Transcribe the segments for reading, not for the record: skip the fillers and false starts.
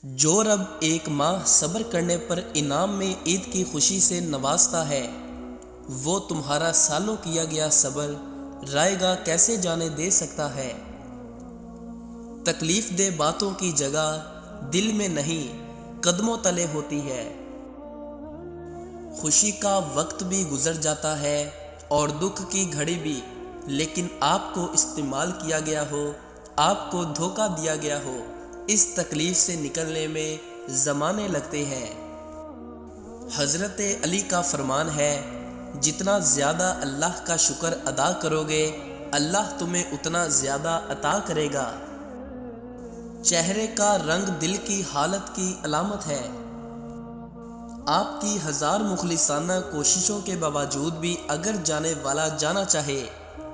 جو رب ایک ماہ صبر کرنے پر انعام میں عید کی خوشی سے نوازتا ہے، وہ تمہارا سالوں کیا گیا صبر رائے گا کیسے جانے دے سکتا ہے۔ تکلیف دہ باتوں کی جگہ دل میں نہیں قدموں تلے ہوتی ہے۔ خوشی کا وقت بھی گزر جاتا ہے اور دکھ کی گھڑی بھی، لیکن آپ کو استعمال کیا گیا ہو، آپ کو دھوکہ دیا گیا ہو، اس تکلیف سے نکلنے میں زمانے لگتے ہیں۔ حضرت علی کا فرمان ہے، جتنا زیادہ اللہ کا شکر ادا کرو گے، اللہ تمہیں اتنا زیادہ عطا کرے گا۔ چہرے کا رنگ دل کی حالت کی علامت ہے۔ آپ کی ہزار مخلصانہ کوششوں کے باوجود بھی اگر جانے والا جانا چاہے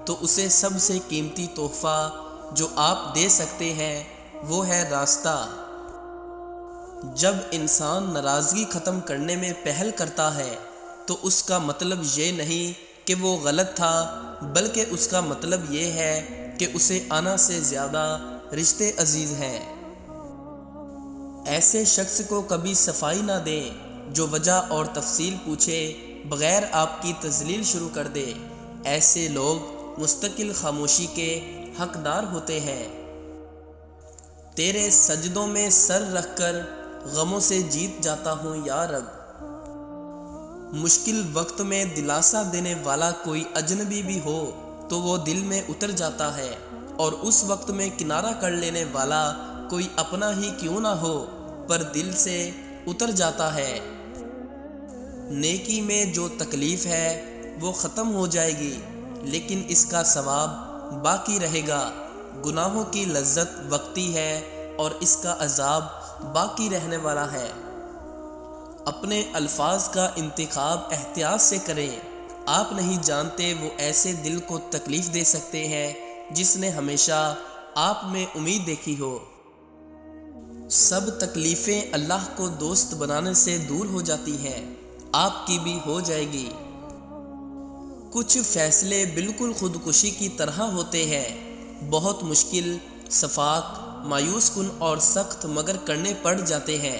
تو اسے سب سے قیمتی تحفہ جو آپ دے سکتے ہیں وہ ہے راستہ۔ جب انسان ناراضگی ختم کرنے میں پہل کرتا ہے تو اس کا مطلب یہ نہیں کہ وہ غلط تھا، بلکہ اس کا مطلب یہ ہے کہ اسے آنا سے زیادہ رشتے عزیز ہیں۔ ایسے شخص کو کبھی صفائی نہ دیں جو وجہ اور تفصیل پوچھے بغیر آپ کی تذلیل شروع کر دے۔ ایسے لوگ مستقل خاموشی کے حقدار ہوتے ہیں۔ تیرے سجدوں میں سر رکھ کر غموں سے جیت جاتا ہوں یا رب۔ مشکل وقت میں دلاسا دینے والا کوئی اجنبی بھی ہو تو وہ دل میں اتر جاتا ہے، اور اس وقت میں کنارہ کر لینے والا کوئی اپنا ہی کیوں نہ ہو پر دل سے اتر جاتا ہے۔ نیکی میں جو تکلیف ہے وہ ختم ہو جائے گی، لیکن اس کا ثواب باقی رہے گا۔ گناہوں کی لذت وقتی ہے اور اس کا عذاب باقی رہنے والا ہے۔ اپنے الفاظ کا انتخاب احتیاط سے کریں۔ آپ نہیں جانتے وہ ایسے دل کو تکلیف دے سکتے ہیں جس نے ہمیشہ آپ میں امید دیکھی ہو۔ سب تکلیفیں اللہ کو دوست بنانے سے دور ہو جاتی ہیں، آپ کی بھی ہو جائے گی۔ کچھ فیصلے بالکل خودکشی کی طرح ہوتے ہیں، بہت مشکل، شفاف، مایوس کن اور سخت، مگر کرنے پڑ جاتے ہیں۔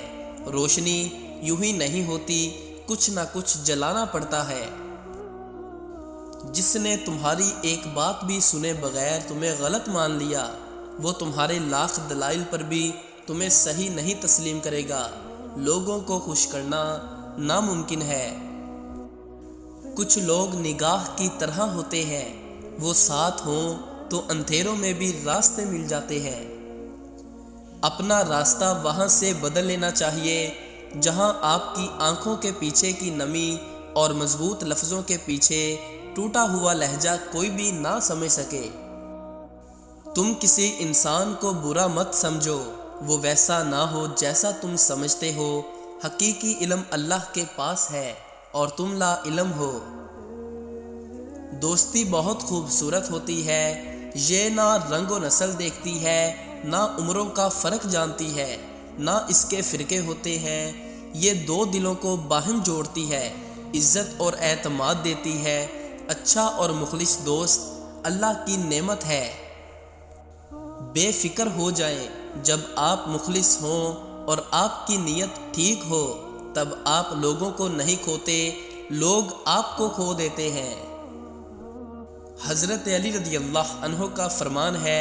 روشنی یوں ہی نہیں ہوتی، کچھ نہ کچھ جلانا پڑتا ہے۔ جس نے تمہاری ایک بات بھی سنے بغیر تمہیں غلط مان لیا، وہ تمہارے لاکھ دلائل پر بھی تمہیں صحیح نہیں تسلیم کرے گا۔ لوگوں کو خوش کرنا ناممکن ہے۔ کچھ لوگ نگاہ کی طرح ہوتے ہیں، وہ ساتھ ہوں تو اندھیروں میں بھی راستے مل جاتے ہیں۔ اپنا راستہ وہاں سے بدل لینا چاہیے جہاں آپ کی آنکھوں کے پیچھے کی نمی اور مضبوط لفظوں کے پیچھے ٹوٹا ہوا لہجہ کوئی بھی نہ سمجھ سکے۔ تم کسی انسان کو برا مت سمجھو، وہ ویسا نہ ہو جیسا تم سمجھتے ہو۔ حقیقی علم اللہ کے پاس ہے اور تم لا علم ہو۔ دوستی بہت خوبصورت ہوتی ہے، یہ نہ رنگ و نسل دیکھتی ہے، نہ عمروں کا فرق جانتی ہے، نہ اس کے فرقے ہوتے ہیں۔ یہ دو دلوں کو باہم جوڑتی ہے، عزت اور اعتماد دیتی ہے۔ اچھا اور مخلص دوست اللہ کی نعمت ہے۔ بے فکر ہو جائیں جب آپ مخلص ہوں اور آپ کی نیت ٹھیک ہو، تب آپ لوگوں کو نہیں کھوتے، لوگ آپ کو کھو دیتے ہیں۔ حضرت علی رضی اللہ عنہ کا فرمان ہے،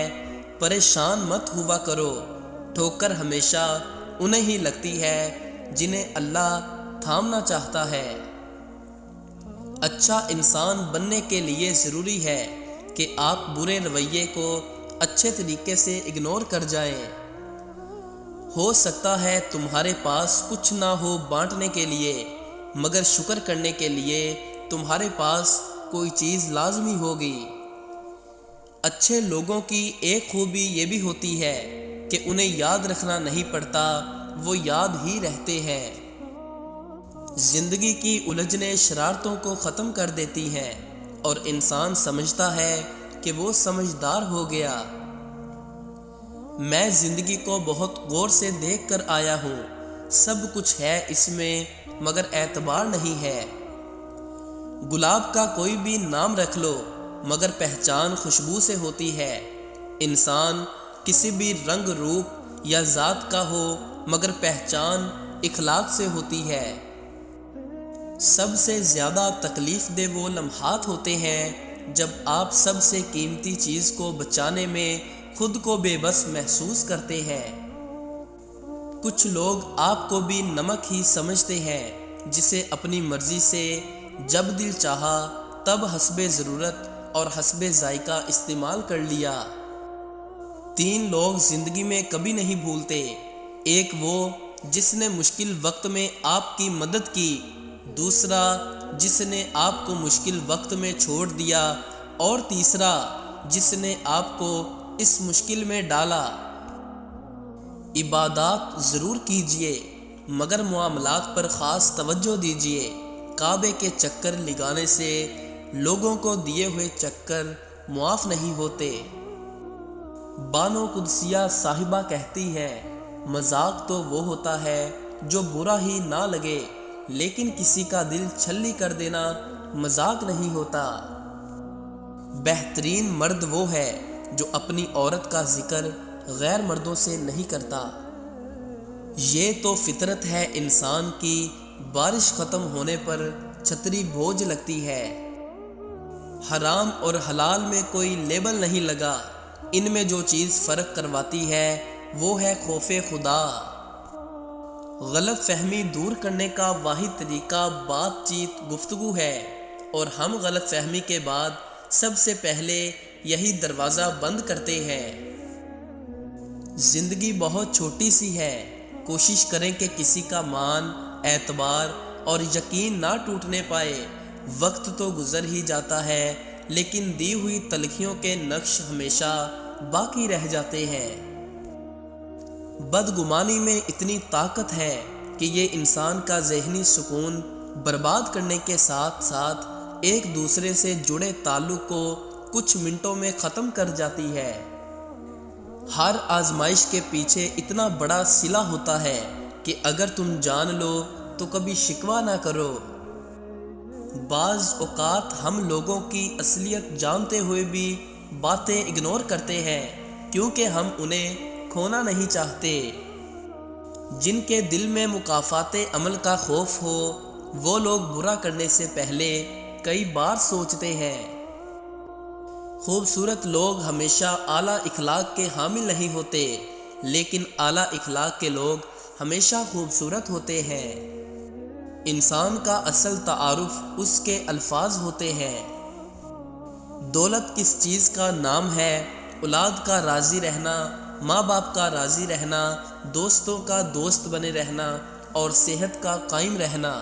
پریشان مت ہوا کرو، ٹھوکر ہمیشہ انہیں ہی لگتی ہے جنہیں اللہ تھامنا چاہتا ہے۔ اچھا انسان بننے کے لیے ضروری ہے کہ آپ برے رویے کو اچھے طریقے سے اگنور کر جائیں۔ ہو سکتا ہے تمہارے پاس کچھ نہ ہو بانٹنے کے لیے، مگر شکر کرنے کے لیے تمہارے پاس کوئی چیز لازمی ہوگی۔ اچھے لوگوں کی ایک خوبی یہ بھی ہوتی ہے کہ انہیں یاد رکھنا نہیں پڑتا، وہ یاد ہی رہتے ہیں۔ زندگی کی الجھنیں شرارتوں کو ختم کر دیتی ہیں اور انسان سمجھتا ہے کہ وہ سمجھدار ہو گیا۔ میں زندگی کو بہت غور سے دیکھ کر آیا ہوں، سب کچھ ہے اس میں مگر اعتبار نہیں ہے۔ گلاب کا کوئی بھی نام رکھ لو مگر پہچان خوشبو سے ہوتی ہے۔ انسان کسی بھی رنگ روپ یا ذات کا ہو، مگر پہچان اخلاق سے ہوتی ہے۔ سب سے زیادہ تکلیف دہ وہ لمحات ہوتے ہیں جب آپ سب سے قیمتی چیز کو بچانے میں خود کو بے بس محسوس کرتے ہیں۔ کچھ لوگ آپ کو بھی نمک ہی سمجھتے ہیں، جسے اپنی مرضی سے جب دل چاہا تب حسب ضرورت اور حسب ذائقہ استعمال کر لیا۔ 3 لوگ زندگی میں کبھی نہیں بھولتے، ایک وہ جس نے مشکل وقت میں آپ کی مدد کی، دوسرا جس نے آپ کو مشکل وقت میں چھوڑ دیا، اور تیسرا جس نے آپ کو اس مشکل میں ڈالا۔ عبادات ضرور کیجئے، مگر معاملات پر خاص توجہ دیجئے۔ کعبے کے چکر لگانے سے لوگوں کو دیے ہوئے چکر معاف نہیں ہوتے۔ بانو قدسیہ صاحبہ کہتی ہے، مذاق تو وہ ہوتا ہے جو برا ہی نہ لگے، لیکن کسی کا دل چھلی کر دینا مذاق نہیں ہوتا۔ بہترین مرد وہ ہے جو اپنی عورت کا ذکر غیر مردوں سے نہیں کرتا۔ یہ تو فطرت ہے انسان کی، بارش ختم ہونے پر چھتری بوجھ لگتی ہے۔ حرام اور حلال میں کوئی لیبل نہیں لگا، ان میں جو چیز فرق کرواتی ہے وہ ہے خوف خدا۔ غلط فہمی دور کرنے کا واحد طریقہ بات چیت گفتگو ہے، اور ہم غلط فہمی کے بعد سب سے پہلے یہی دروازہ بند کرتے ہیں۔ زندگی بہت چھوٹی سی ہے، کوشش کریں کہ کسی کا مان، اعتبار اور یقین نہ ٹوٹنے پائے۔ وقت تو گزر ہی جاتا ہے، لیکن دی ہوئی تلخیوں کے نقش ہمیشہ باقی رہ جاتے ہیں۔ بدگمانی میں اتنی طاقت ہے کہ یہ انسان کا ذہنی سکون برباد کرنے کے ساتھ ساتھ ایک دوسرے سے جڑے تعلق کو کچھ منٹوں میں ختم کر جاتی ہے۔ ہر آزمائش کے پیچھے اتنا بڑا صلہ ہوتا ہے کہ اگر تم جان لو تو کبھی شکوہ نہ کرو۔ بعض اوقات ہم لوگوں کی اصلیت جانتے ہوئے بھی باتیں اگنور کرتے ہیں، کیونکہ ہم انہیں کھونا نہیں چاہتے۔ جن کے دل میں مکافات عمل کا خوف ہو، وہ لوگ برا کرنے سے پہلے کئی بار سوچتے ہیں۔ خوبصورت لوگ ہمیشہ اعلیٰ اخلاق کے حامل نہیں ہوتے، لیکن اعلیٰ اخلاق کے لوگ ہمیشہ خوبصورت ہوتے ہیں۔ انسان کا اصل تعارف اس کے الفاظ ہوتے ہیں۔ دولت کس چیز کا نام ہے؟ اولاد کا راضی رہنا، ماں باپ کا راضی رہنا، دوستوں کا دوست بنے رہنا اور صحت کا قائم رہنا۔